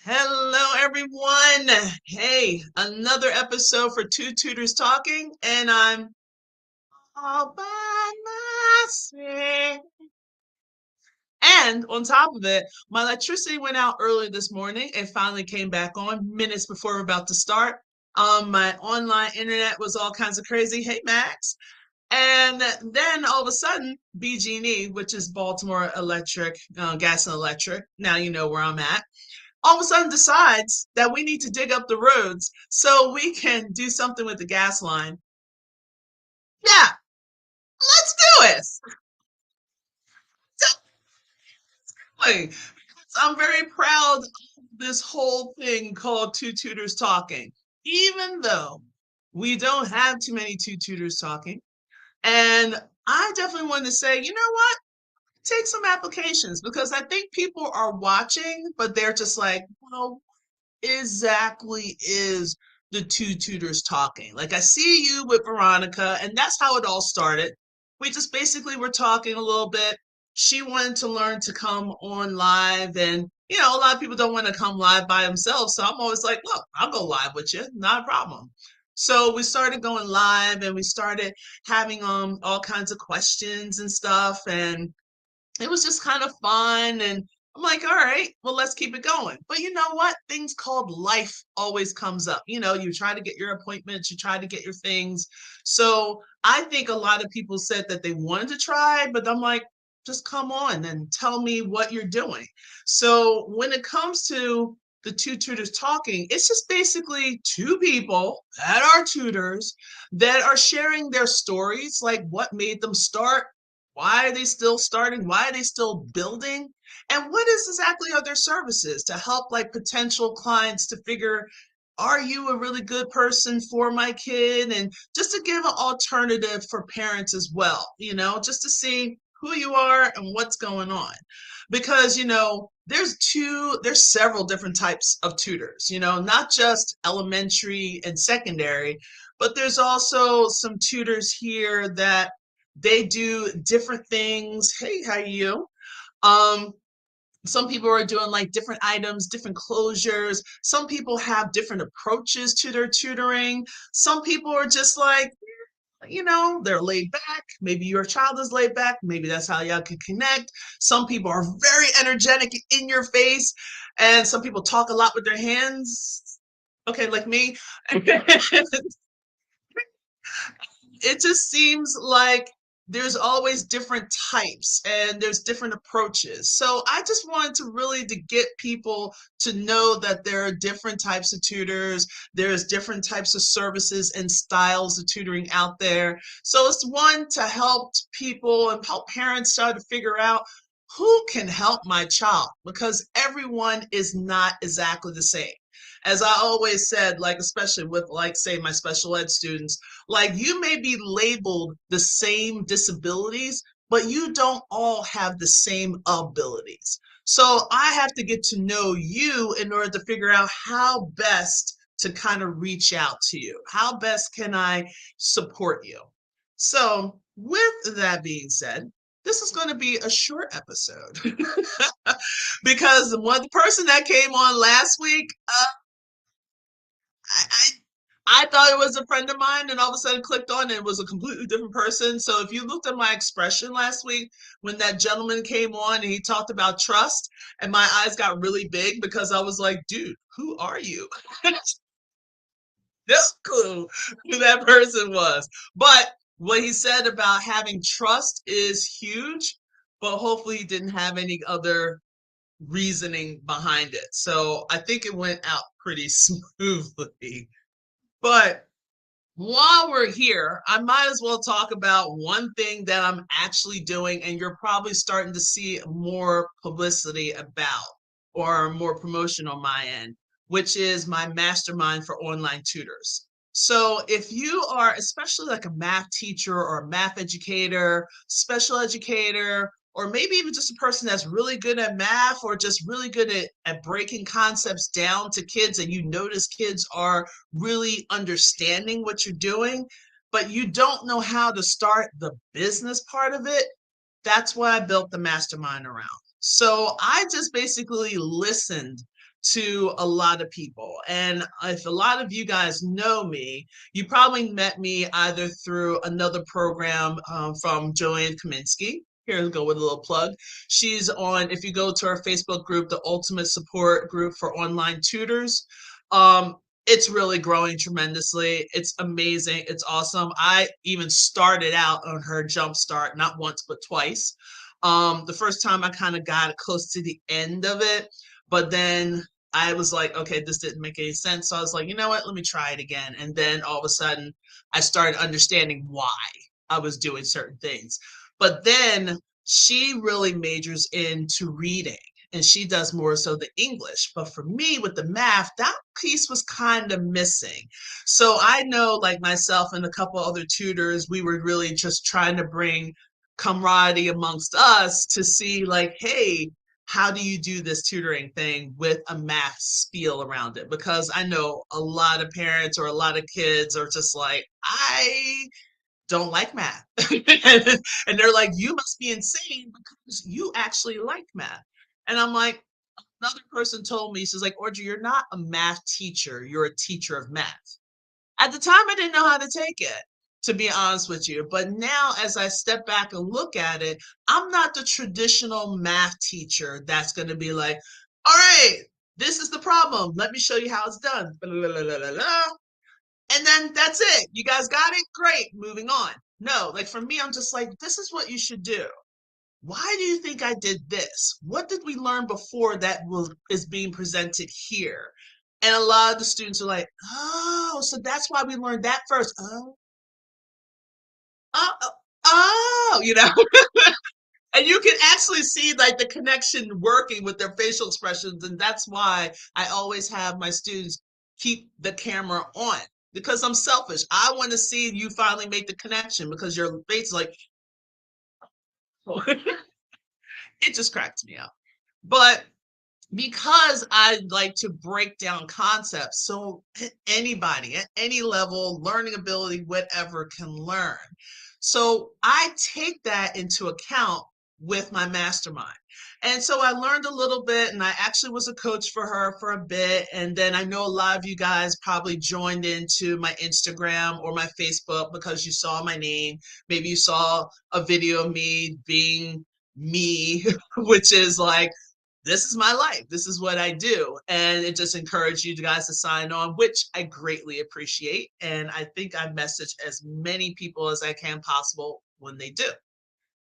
Hello, everyone. Hey, another episode for Two Tutors Talking, and I'm all by myself. And on top of it, my electricity went out early this morning and finally came back on minutes before we're about to start. My online internet was all kinds of crazy. Hey, Max. And then all of a sudden, BG&E, which is Baltimore Electric, Gas and Electric, now you know where I'm at, all of a sudden decides that we need to dig up the roads so we can do something with the gas line. Yeah, let's do it. Definitely. I'm very proud of this whole thing called Two Tutors Talking, even though we don't have too many two tutors talking. And I definitely want to say, you know what? Take some applications because I think people are watching, but they're just like, well, exactly is the two tutors talking? Like I see you with Veronica, and that's how it all started. We just basically were talking a little bit. She wanted to learn to come on live, and a lot of people don't want to come live by themselves. So I'm always like, look, I'll go live with you, not a problem. So we started going live and we started having all kinds of questions and stuff. And it was just kind of fun. And I'm like, all right, well, let's keep it going. But you know what? Things called life always comes up. You try to get your appointments, you try to get your things. So I think a lot of people said that they wanted to try, but I'm like, just come on and tell me what you're doing. So when it comes to the two tutors talking, it's just basically two people that are tutors that are sharing their stories, like what made them start, why are they still starting? Why are they still building? And what is exactly are their services to help like potential clients to figure, are you a really good person for my kid? And just to give an alternative for parents as well, just to see who you are and what's going on. Because, there's several different types of tutors, not just elementary and secondary, but there's also some tutors here that they do different things. Hey, how are you? Um, some people are doing like different items, different closures. Some people have different approaches to their tutoring. Some people are just like, they're laid back. Maybe your child is laid back. Maybe that's how y'all can connect. Some people are very energetic in your face, and some people talk a lot with their hands. Okay, like me. It just seems like there's always different types and there's different approaches. So I just wanted to really to get people to know that there are different types of tutors, there's different types of services and styles of tutoring out there. So it's one to help people and help parents start to figure out who can help my child, because everyone is not exactly the same. As I always said, like especially with like say my special ed students, like you may be labeled the same disabilities, but you don't all have the same abilities. So I have to get to know you in order to figure out how best to kind of reach out to you. How best can I support you? So, with that being said, this is going to be a short episode because the person that came on last week, I, I thought it was a friend of mine, and all of a sudden clicked on and it was a completely different person. So if you looked at my expression last week when that gentleman came on and he talked about trust, and my eyes got really big because I was like, dude, who are you? No clue who that person was. But what he said about having trust is huge, but hopefully he didn't have any other reasoning behind it. So I think it went out pretty smoothly. But while we're here, I might as well talk about one thing that I'm actually doing, and you're probably starting to see more publicity about or more promotion on my end, which is my mastermind for online tutors. So, if you are especially like a math teacher or a math educator, special educator, or maybe even just a person that's really good at math or just really good at breaking concepts down to kids, and you notice kids are really understanding what you're doing, but you don't know how to start the business part of it, that's what I built the mastermind around. So I just basically listened to a lot of people. And if a lot of you guys know me, you probably met me either through another program from Joanne Kaminsky. Here, go with a little plug. She's on, if you go to our Facebook group, the Ultimate Support Group for Online Tutors. It's really growing tremendously. It's amazing. It's awesome. I even started out on her Jumpstart, not once, but twice. The first time I kind of got close to the end of it, but then I was like, okay, this didn't make any sense. So I was like, you know what? Let me try it again. And then all of a sudden, I started understanding why I was doing certain things. But then she really majors into reading and she does more so the English. But for me, with the math, that piece was kind of missing. So I know, like myself and a couple other tutors, we were really just trying to bring camaraderie amongst us to see like, hey, how do you do this tutoring thing with a math spiel around it? Because I know a lot of parents or a lot of kids are just like, I don't like math. And they're like, you must be insane because you actually like math. And I'm like, another person told me, she's like, Audrey, you're not a math teacher, you're a teacher of math. At the time, I didn't know how to take it, to be honest with you. But now, as I step back and look at it, I'm not the traditional math teacher that's going to be like, all right, this is the problem. Let me show you how it's done. Blah, blah, blah, blah, blah. And then that's it. You guys got it? Great. Moving on. No, like for me, I'm just like, this is what you should do. Why do you think I did this? What did we learn before that is being presented here? And a lot of the students are like, oh, so that's why we learned that first. Oh, oh, you know, and you can actually see like the connection working with their facial expressions. And that's why I always have my students keep the camera on because I'm selfish. I want to see you finally make the connection because your face is like, it just cracks me up. But because I like to break down concepts so anybody at any level, learning ability, whatever can learn. So I take that into account with my mastermind. And so I learned a little bit, and I actually was a coach for her for a bit. And then I know a lot of you guys probably joined into my Instagram or my Facebook because you saw my name. Maybe you saw a video of me being me, which is like, this is my life. This is what I do. And it just encouraged you guys to sign on, which I greatly appreciate. And I think I message as many people as I can possible when they do.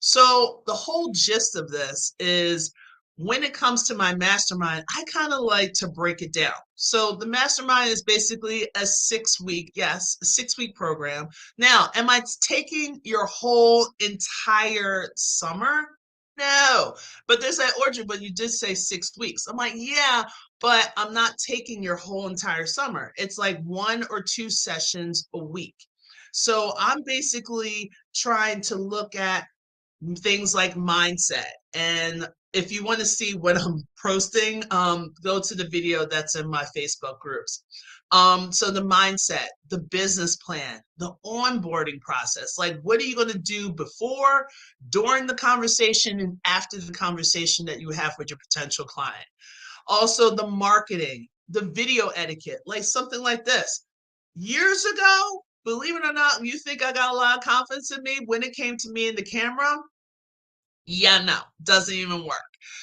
So the whole gist of this is when it comes to my mastermind, I kind of like to break it down. So the mastermind is basically a 6 week, yes, a 6 week program. Now, am I taking your whole entire summer? No, but there's that origin, but you did say 6 weeks. I'm like, yeah, but I'm not taking your whole entire summer. It's like 1 or 2 sessions a week. So I'm basically trying to look at things like mindset. And if you want to see what I'm posting, go to the video that's in my Facebook groups. So the mindset, the business plan, the onboarding process, like what are you going to do before, during the conversation, and after the conversation that you have with your potential client. Also the marketing, the video etiquette, like something like this. Years ago, believe it or not, you think I got a lot of confidence in me when it came to me in the camera? Yeah, no, doesn't even work.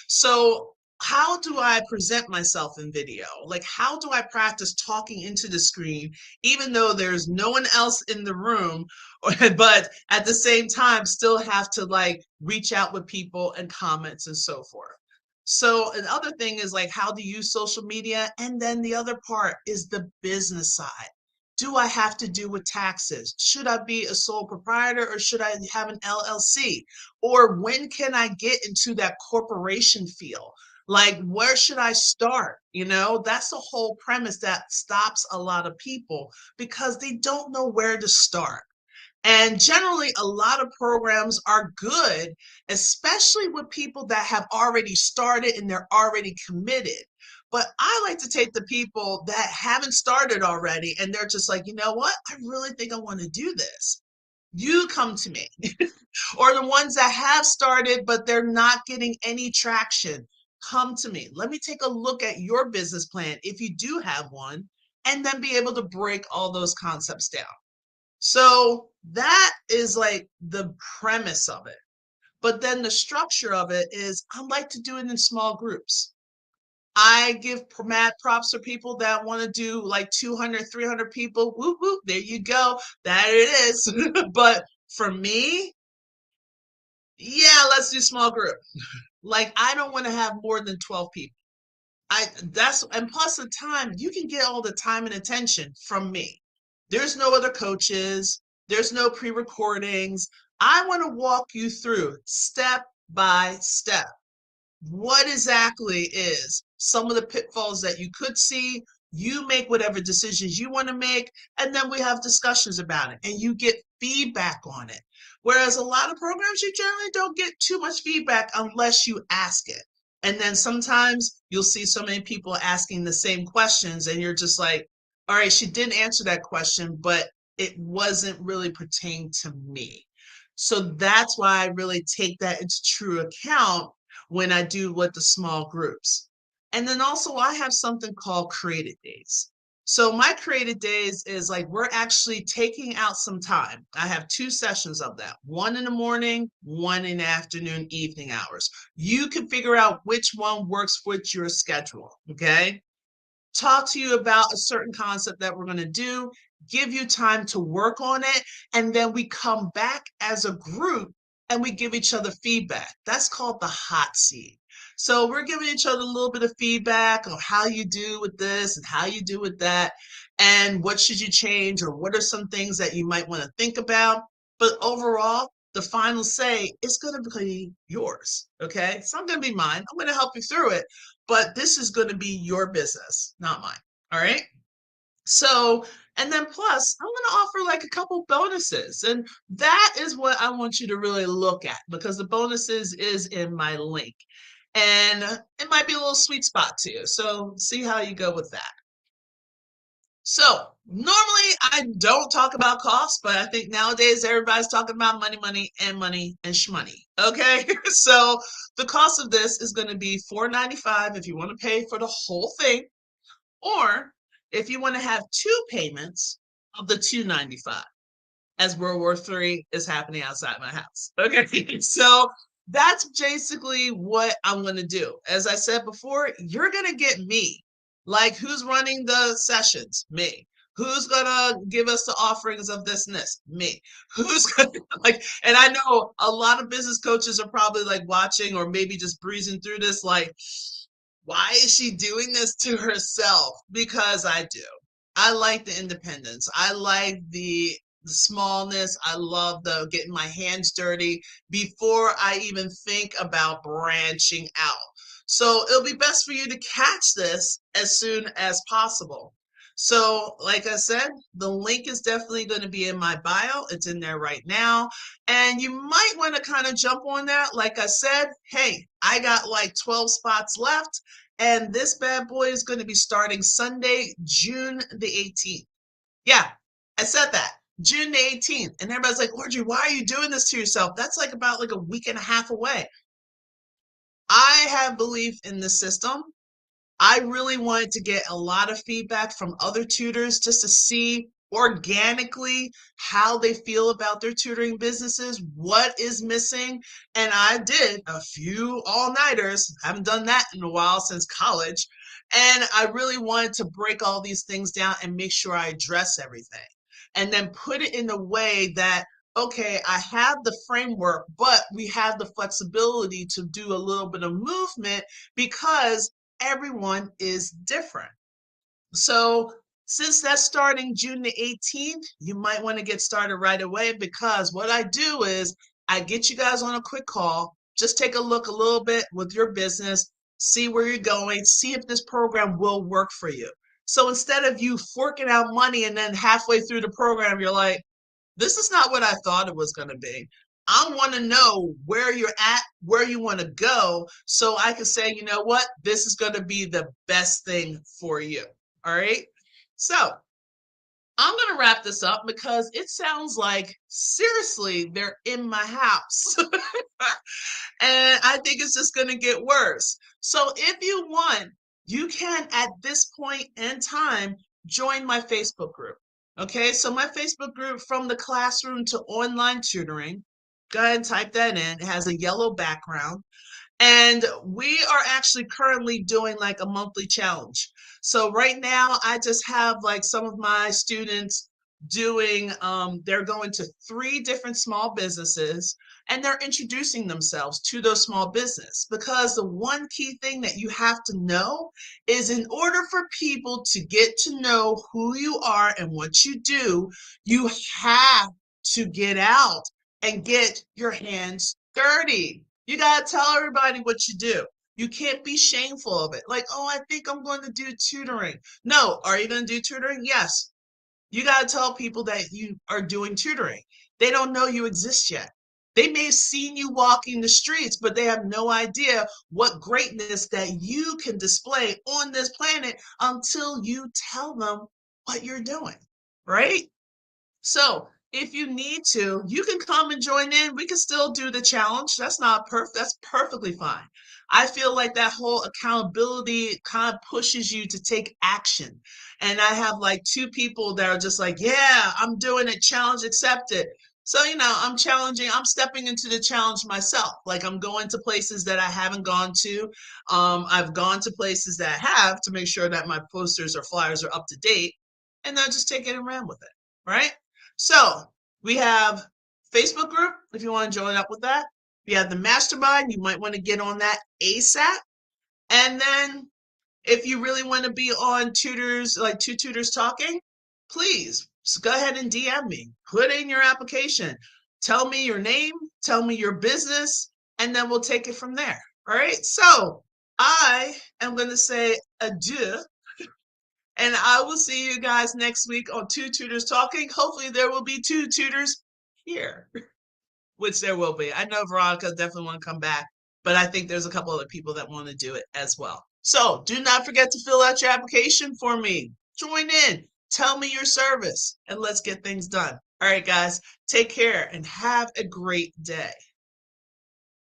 So, how do I present myself in video? Like, how do I practice talking into the screen, even though there's no one else in the room, but at the same time, still have to like reach out with people and comments and so forth. So, another thing is like how to use social media. And then the other part is the business side. Do I have to do with taxes? Should I be a sole proprietor or should I have an LLC? Or when can I get into that corporation feel? Like, where should I start? You know, that's the whole premise that stops a lot of people because they don't know where to start. And generally, a lot of programs are good, especially with people that have already started and they're already committed. But I like to take the people that haven't started already and they're just like, you know what? I really think I want to do this. You come to me. Or the ones that have started, but they're not getting any traction, come to me. Let me take a look at your business plan if you do have one, and then be able to break all those concepts down. So that is like the premise of it. But then the structure of it is I like to do it in small groups. I give mad props for people that want to do like 200, 300 people. Whoop, whoop, there you go. That it is. But for me, yeah, let's do small group. Like I don't want to have more than 12 people. And plus the time, you can get all the time and attention from me. There's no other coaches, there's no pre-recordings. I want to walk you through step by step what exactly is some of the pitfalls that you could see. You make whatever decisions you want to make, and then we have discussions about it and you get feedback on it. Whereas a lot of programs, you generally don't get too much feedback unless you ask it. And then sometimes you'll see so many people asking the same questions, and you're just like, all right, she didn't answer that question, but it wasn't really pertaining to me. So that's why I really take that into true account when I do with the small groups. And then also I have something called creative days. So my creative days is like we're actually taking out some time. I have two sessions of that, one in the morning, one in the afternoon, evening hours. You can figure out which one works with your schedule. Okay. Talk to you about a certain concept that we're going to do, give you time to work on it, and then we come back as a group and we give each other feedback. That's called the hot seat. So we're giving each other a little bit of feedback on how you do with this and how you do with that, and what should you change, or what are some things that you might want to think about. But overall, the final say is going to be yours. Okay. It's not going to be mine. I'm going to help you through it, but this is going to be your business, not mine. All right. So, and then plus, I'm going to offer like a couple bonuses. And that is what I want you to really look at, because the bonuses is in my link. And it might be a little sweet spot to you. So, see how you go with that. So normally I don't talk about costs, but I think nowadays everybody's talking about money, money, and money and shmoney. Okay, so the cost of this is going to be $4.95 if you want to pay for the whole thing, or if you want to have two payments of the $2.95, as World War III is happening outside my house. Okay, so that's basically what I'm going to do. As I said before, you're going to get me. Like, who's running the sessions? Me. Who's going to give us the offerings of this and this? Me. Who's going to, like, and I know a lot of business coaches are probably like watching or maybe just breezing through this, like, why is she doing this to herself? Because I do. I like the independence. I like the smallness. I love the getting my hands dirty before I even think about branching out. So it'll be best for you to catch this as soon as possible. So, like I said, the link is definitely going to be in my bio. It's in there right now. And you might want to kind of jump on that. Like I said, hey, I got like 12 spots left. And this bad boy is going to be starting Sunday, June the 18th. Yeah, I said that. June the 18th. And everybody's like, Audrey, why are you doing this to yourself? That's like about like a week and a half away. I have belief in the system. I really wanted to get a lot of feedback from other tutors just to see organically how they feel about their tutoring businesses, what is missing. And I did a few all-nighters. I haven't done that in a while, since college. And I really wanted to break all these things down and make sure I address everything. And then put it in a way that, okay, I have the framework, but we have the flexibility to do a little bit of movement because everyone is different. So since that's starting June the 18th, you might want to get started right away, because what I do is I get you guys on a quick call, just take a look a little bit with your business, see where you're going, see if this program will work for you. So instead of you forking out money and then halfway through the program, you're like, this is not what I thought it was going to be. I want to know where you're at, where you want to go, so I can say, you know what, this is going to be the best thing for you. All right. So I'm going to wrap this up because it sounds like seriously they're in my house. And I think it's just going to get worse. So if you want, you can at this point in time join my Facebook group. Okay, so my Facebook group, From the Classroom to Online Tutoring, go ahead and type that in. It has a yellow background. And we are actually currently doing like a monthly challenge. So right now, I just have like some of my students doing, they're going to three different small businesses and they're introducing themselves to those small business, because the one key thing that you have to know is in order for people to get to know who you are and what you do, you have to get out and get your hands dirty. You got to tell everybody what you do. You can't be shameful of it. Like, oh, I think I'm going to do tutoring. No, are you going to do tutoring? Yes. You got to tell people that you are doing tutoring. They don't know you exist yet. They may have seen you walking the streets, but they have no idea what greatness that you can display on this planet until you tell them what you're doing, right? So if you need to, you can come and join in. We can still do the challenge. That's not perfect. That's perfectly fine. I feel like that whole accountability kind of pushes you to take action. And I have like two people that are just like, yeah, I'm doing it, challenge accepted. So, I'm challenging, I'm stepping into the challenge myself. Like I'm going to places that I haven't gone to. I've gone to places that I have to make sure that my posters or flyers are up to date. And then just take it and run with it. Right? So we have Facebook group if you want to join up with that. We have the mastermind. You might want to get on that ASAP. And then if you really want to be on tutors, like Two Tutors Talking, please go ahead and DM me. Put in your application. Tell me your name. Tell me your business. And then we'll take it from there. All right. So I am going to say adieu, and I will see you guys next week on Two Tutors Talking. Hopefully, there will be two tutors here, which there will be. I know Veronica definitely want to come back, but I think there's a couple other people that want to do it as well. So do not forget to fill out your application for me. Join in, tell me your service, and let's get things done. All right, guys, take care and have a great day.